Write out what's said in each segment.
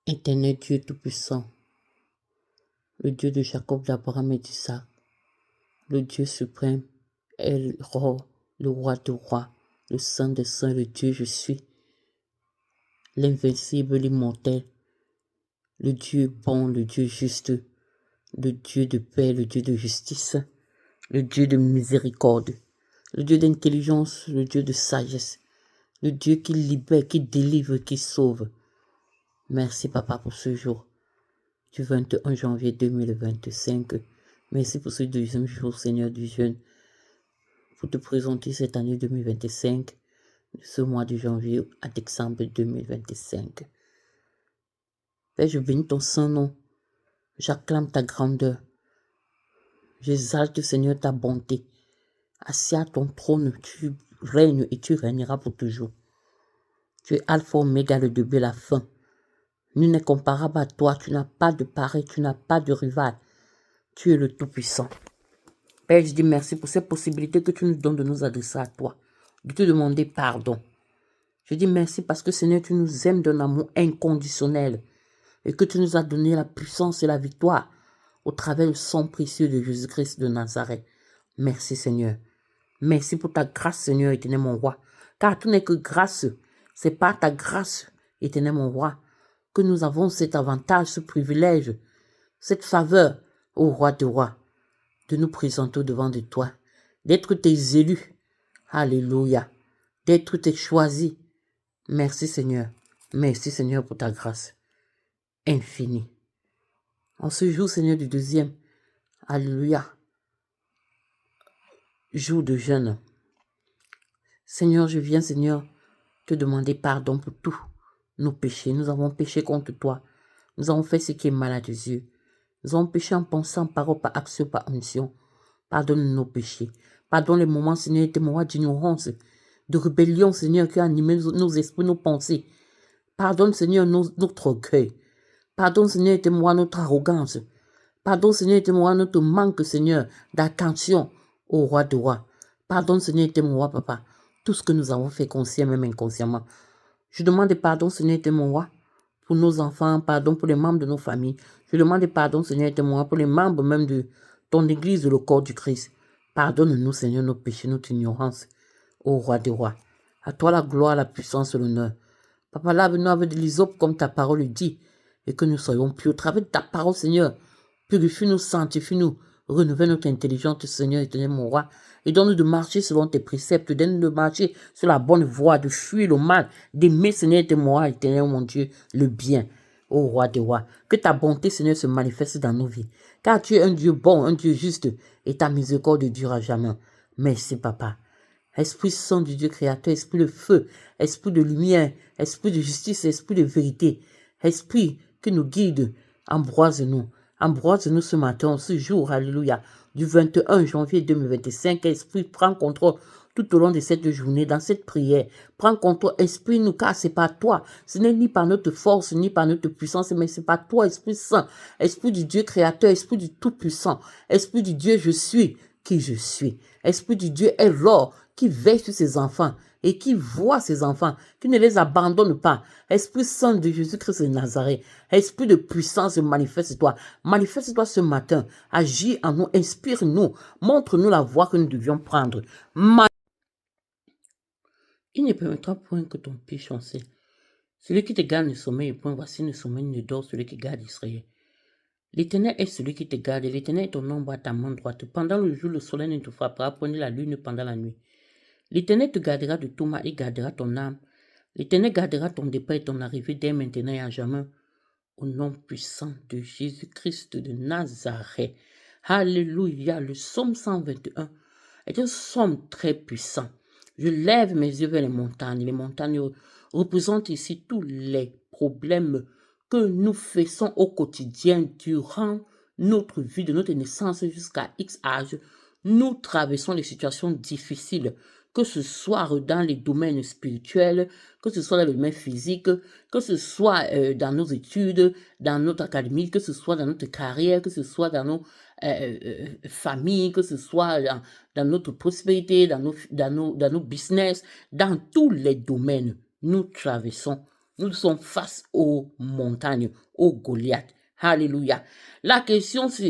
Éternel Dieu Tout-Puissant, le Dieu de Jacob, d'Abraham et d'Isaac, le Dieu suprême, El Roi, le roi de rois, le saint des saints, le Dieu je suis, l'invincible, l'immortel, le Dieu bon, le Dieu juste, le Dieu de paix, le Dieu de justice, le Dieu de miséricorde, le Dieu d'intelligence, le Dieu de sagesse, le Dieu qui libère, qui délivre, qui sauve. Merci Papa pour ce jour du 21 janvier 2025. Merci pour ce deuxième jour, Seigneur du jeûne, pour te présenter cette année 2025, de ce mois de janvier à décembre 2025. Père, je bénis ton saint nom, j'acclame ta grandeur, j'exalte, Seigneur, ta bonté. Assis à ton trône, tu règnes et tu régneras pour toujours. Tu es Alpha, Oméga, le début et la fin. Nul n'est comparable à toi, tu n'as pas de pareil, tu n'as pas de rival. Tu es le Tout-Puissant. Père, je dis merci pour cette possibilité que tu nous donnes de nous adresser à toi, de te demander pardon. Je dis merci parce que Seigneur, tu nous aimes d'un amour inconditionnel et que tu nous as donné la puissance et la victoire au travers du sang précieux de Jésus-Christ de Nazareth. Merci Seigneur. Merci pour ta grâce, Seigneur, éternel mon roi. Car tout n'est que grâce. C'est par ta grâce, éternel mon roi, que nous avons cet avantage, ce privilège, cette faveur, ô roi de rois, de nous présenter devant de toi, d'être tes élus. Alléluia. D'être tes choisis. Merci Seigneur. Merci Seigneur pour ta grâce infinie. En ce jour, Seigneur, du deuxième, alléluia, jour de jeûne. Seigneur, je viens, Seigneur, te demander pardon pour tous nos péchés. Nous avons péché contre toi. Nous avons fait ce qui est mal à tes yeux. Nous avons péché en pensant, parole, par action, par omission. Pardonne nos péchés. Pardonne les moments, Seigneur, tes moments d'ignorance, de rébellion, Seigneur, qui a animé nos esprits, nos pensées. Pardonne, Seigneur, notre orgueil. Pardonne, Seigneur, tes moments, notre arrogance. Pardonne, Seigneur, tes moments, notre manque, Seigneur, d'attention au roi de rois. Pardonne, Seigneur, tes moments, Papa, tout ce que nous avons fait consciemment, même inconsciemment. Je demande pardon, Seigneur, tes moments, pour nos enfants, pardon pour les membres de nos familles. Je demande pardon, Seigneur, tes moments, pour les membres même de ton église, le corps du Christ. Pardonne-nous, Seigneur, nos péchés, notre ignorance, ô roi des rois. À toi la gloire, la puissance et l'honneur. Papa, lave-nous avec de l'hysope comme ta parole le dit, et que nous soyons purs. Au travers de ta parole, Seigneur, purifie-nous, sanctifie-nous, renouvelle notre intelligence, Seigneur, éternel mon roi, et donne-nous de marcher selon tes préceptes, donne-nous de marcher sur la bonne voie, de fuir le mal, d'aimer, Seigneur, éternel mon roi, éternel mon Dieu, le bien, ô roi des rois. Que ta bonté, Seigneur, se manifeste dans nos vies, car tu es un Dieu bon, un Dieu juste, et ta miséricorde dure à jamais. Merci, Papa. Esprit Saint du Dieu créateur, esprit de feu, esprit de lumière, esprit de justice, esprit de vérité, esprit qui nous guide, ambroise-nous. Ambroise-nous ce matin, ce jour, alléluia, du 21 janvier 2025. Esprit, prends contrôle tout au long de cette journée, dans cette prière. Prends contrôle, Esprit, nous, car c'est pas toi. Ce n'est ni par notre force, ni par notre puissance, mais c'est pas toi, Esprit Saint, Esprit du Dieu créateur, Esprit du Tout-Puissant, Esprit du Dieu, je suis qui je suis. Esprit du Dieu est l'or qui veille sur ses enfants et qui voit ses enfants, qui ne les abandonne pas. Esprit Saint de Jésus-Christ de Nazareth, Esprit de puissance, manifeste-toi. Manifeste-toi ce matin. Agis en nous, inspire-nous. Montre-nous la voie que nous devions prendre. Il ne permettra point que ton pied chancelle. Celui qui te garde ne sommeille point. Voici ne sommeille ne dort celui qui garde Israël. L'Éternel est celui qui te garde, et l'Éternel est ton ombre à ta main droite. Pendant le jour, le soleil ne te frappera point, ni la lune pendant la nuit. L'Éternel te gardera de tout mal et gardera ton âme. L'Éternel gardera ton départ et ton arrivée dès maintenant et à jamais. Au nom puissant de Jésus-Christ de Nazareth. Alléluia. Le psaume 121 est un psaume très puissant. Je lève mes yeux vers les montagnes. Les montagnes représentent ici tous les problèmes que nous faisons au quotidien durant notre vie, de notre naissance jusqu'à X âge. Nous traversons des situations difficiles, que ce soit dans les domaines spirituels, que ce soit dans le domaine physique, que ce soit dans nos études, dans notre académie, que ce soit dans notre carrière, que ce soit dans nos familles, que ce soit dans notre prospérité, dans nos business, dans tous les domaines, nous traversons nous sommes face aux montagnes, aux Goliath. Alléluia. La question se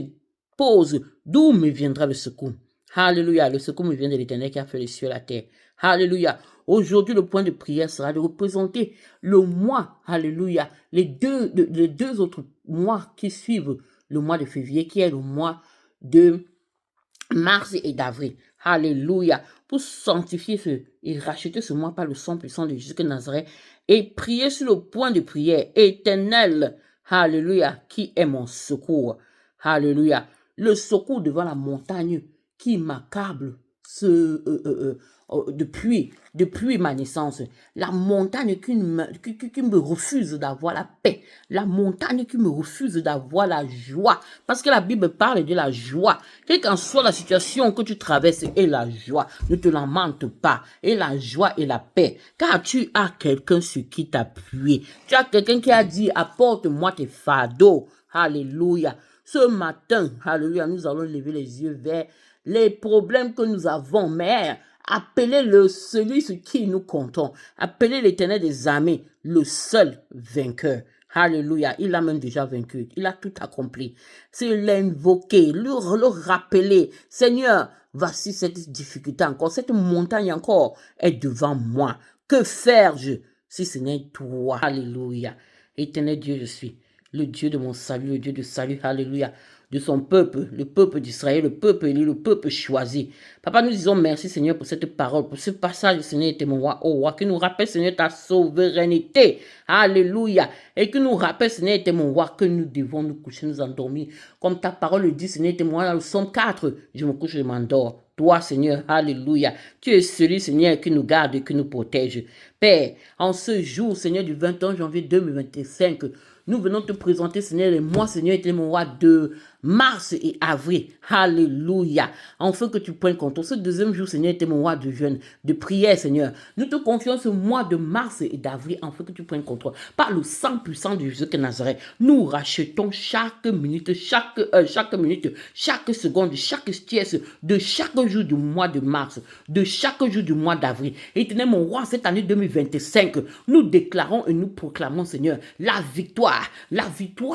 pose, d'où me viendra le secours? Alléluia. Le secours me vient de l'Éternel qui a fait les cieux et la terre. Alléluia. Aujourd'hui, le point de prière sera de représenter le mois. Alléluia. Les deux autres mois qui suivent le mois de février, qui est le mois de mars et d'avril. Alléluia. Pour sanctifier et racheter ce mois par le sang puissant de Jésus de Nazareth et prier sur le point de prière éternel. Alléluia. Qui est mon secours. Alléluia. Le secours devant la montagne qui m'accable depuis ma naissance. La montagne qui me refuse d'avoir la paix. La montagne qui me refuse d'avoir la joie. Parce que la Bible parle de la joie. Quelle qu'en soit la situation que tu traverses et la joie, ne te lamente pas. Et la joie et la paix. Car tu as quelqu'un sur qui t'appuyer. Tu as quelqu'un qui a dit, apporte-moi tes fardeaux. Alléluia. Ce matin, alléluia, nous allons lever les yeux vers les problèmes que nous avons, mais appelez-le celui sur qui nous comptons. Appelez l'Éternel des armées, le seul vainqueur. Alléluia, il a même déjà vaincu, il a tout accompli. C'est l'invoquer, le rappeler, Seigneur, voici cette difficulté encore, cette montagne encore est devant moi. Que faire-je si ce n'est toi? Alléluia, Éternel Dieu je suis, le Dieu de mon salut, le Dieu de salut, alléluia, de son peuple, le peuple d'Israël, le peuple élu, le peuple choisi. Papa, nous disons merci, Seigneur, pour cette parole, pour ce passage, Seigneur, était mon roi, oh roi, qui nous rappelle, Seigneur, ta souveraineté. Alléluia. Et qui nous rappelle, Seigneur, était mon roi, que nous devons nous coucher, nous endormir. Comme ta parole le dit, Seigneur, était mon roi, dans le Psaume 4, je me couche, je m'endors. Toi, Seigneur, alléluia, tu es celui, Seigneur, qui nous garde et qui nous protège. Père, en ce jour, Seigneur, du 21 janvier 2025, nous venons te présenter, Seigneur, les mois, Seigneur, était mon roi de mars et avril. Alléluia. Enfin que tu prennes compte. Ce deuxième jour, Seigneur, était mon roi de jeûne, de prière, Seigneur. Nous te confions ce mois de mars et d'avril, enfin que tu prennes contrôle. Par le sang puissant de Jésus de Nazareth, nous rachetons chaque minute, chaque minute, chaque seconde, chaque pièce de chaque jour du mois de mars, de chaque jour du mois d'avril. Éternel, mon roi, cette année 2025, nous déclarons et nous proclamons, Seigneur, la victoire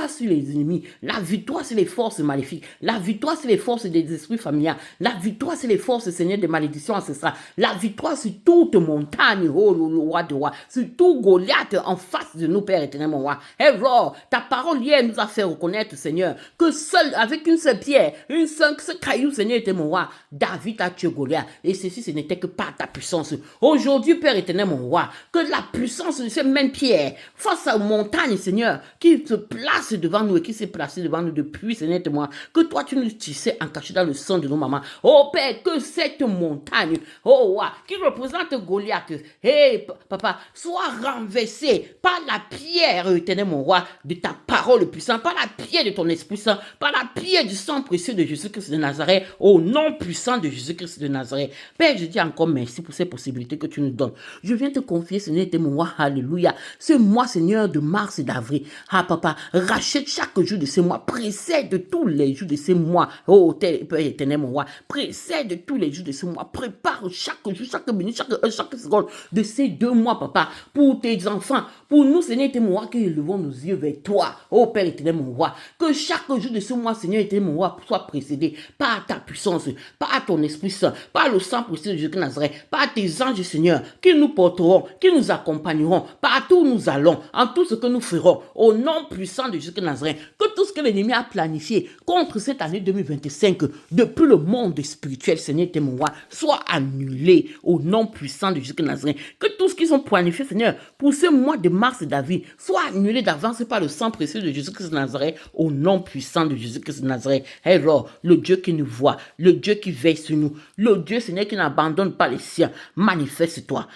sur les ennemis, la victoire sur les forces maléfiques, la victoire sur les forces des esprits familiaux, la victoire sur les forces, Seigneur, des malédictions ancestrales, la victoire sur toute montagne, oh le roi de roi, sur tout Goliath en face de nous, Père éternel, mon roi. Et alors, ta parole hier nous a fait reconnaître, Seigneur, que seul, avec une seule pierre, ce caillou, Seigneur, était mon roi, David a tué Goliath. Et ceci, ce n'était que par ta puissance. Aujourd'hui, Père éternel, mon roi, que la puissance de ces mêmes pierres, face aux montagnes, Seigneur, qui se place devant nous et qui s'est placé devant nous depuis, Seigneur, moi, que toi, tu nous tissais en caché dans le sang de nos mamans. Oh Père, que cette montagne, oh ouais, qui représente Goliath, hey, papa, soit renversée par la pierre, éternel mon roi, de ta parole puissante, par la pierre de ton Esprit Saint, par la pierre du sang précieux de Jésus-Christ de Nazareth, au nom puissant de Jésus-Christ de Nazareth. Père, je dis encore merci pour ces possibilités que tu nous donnes. Je viens te confier, Seigneur, éternel mon roi, alléluia. Ce mois, Seigneur, de mars et d'avril, ah papa, rachète chaque jour de ce mois, précède tous les jours de ce mois, oh Père éternel, mon roi, précède tous les jours de ce mois, prépare chaque jour, chaque minute, chaque heure, chaque seconde de ces 2 mois, papa, pour tes enfants, pour nous, Seigneur éternel, mon roi, qui élevons nos yeux vers toi, oh Père éternel, mon roi, que chaque jour de ce mois, Seigneur éternel, mon roi, soit précédé par ta puissance, par ton Esprit Saint, par le sang précieux de Jésus de Nazareth, par tes anges, Seigneur, qui nous porteront, qui nous accompagneront, partout où nous allons, en tout ce que nous ferons, au nom puissant de Jésus de Nazareth, que tout ce que l'ennemi a planifié contre cette année 2025, depuis le monde spirituel, Seigneur, t'es mon roi, soit annulé au nom puissant de Jésus de Nazareth. Que tout ce qu'ils ont planifié, Seigneur, pour ce mois de mars et d'avril, soit annulé d'avance par le sang précieux de Jésus-Christ de Nazareth, au nom puissant de Jésus-Christ de Nazareth. Alors, le Dieu qui nous voit, le Dieu qui veille sur nous, le Dieu, Seigneur, qui n'abandonne pas les siens, manifeste-toi,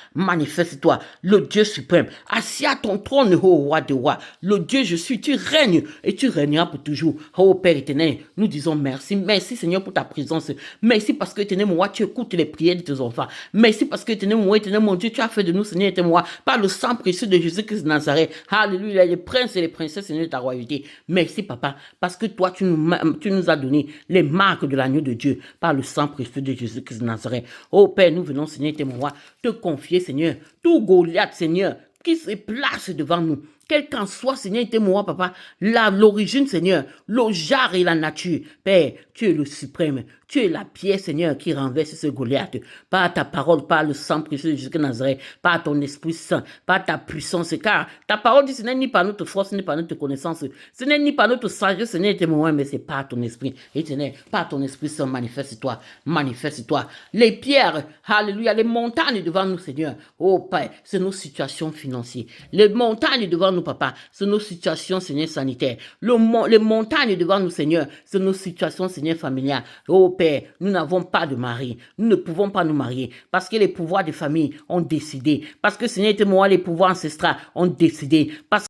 le Dieu suprême, assis à ton trône, ô roi de rois, le Dieu je suis, tu règnes et tu régneras pour toujours. Oh Père éternel, nous disons merci. Merci Seigneur pour ta présence. Merci parce que éternel mon roi, tu écoutes les prières de tes enfants. Merci parce que éternel mon Dieu, tu as fait de nous, Seigneur éternel mon roi, par le sang précieux de Jésus-Christ de Nazareth. Alléluia, les princes et les princesses, Seigneur de ta royauté. Merci Papa, parce que toi tu nous as donné les marques de l'agneau de Dieu par le sang précieux de Jésus-Christ de Nazareth. Oh Père, nous venons, Seigneur éternel mon roi, te confier, Seigneur, tout Goliath, Seigneur, qui se place devant nous. Quel qu'en soit, Seigneur, était moi, papa, l'origine, Seigneur, le genre et la nature. Père, tu es le suprême. Tu es la pierre, Seigneur, qui renverse ce Goliath. Par ta parole, par le sang précieux de Jésus de Nazareth, par ton Esprit Saint, par ta puissance. Car ta parole dit, ce n'est ni par notre force, ni par notre connaissance. Ce n'est ni par notre sagesse, ce n'est moi, mais c'est par ton Esprit. Et Seigneur, par ton Esprit Saint, manifeste-toi, manifeste-toi. Les pierres, alléluia, les montagnes devant nous, Seigneur. Oh Père, c'est nos situations financières. Les montagnes devant nous, papa, c'est nos situations, Seigneur, sanitaires. Les montagnes devant nous, Seigneur, c'est nos situations, Seigneur, familiales. Oh Père, nous n'avons pas de mari. Nous ne pouvons pas nous marier parce que les pouvoirs de famille ont décidé. Parce que, Seigneur, moi, les pouvoirs ancestraux ont décidé. Parce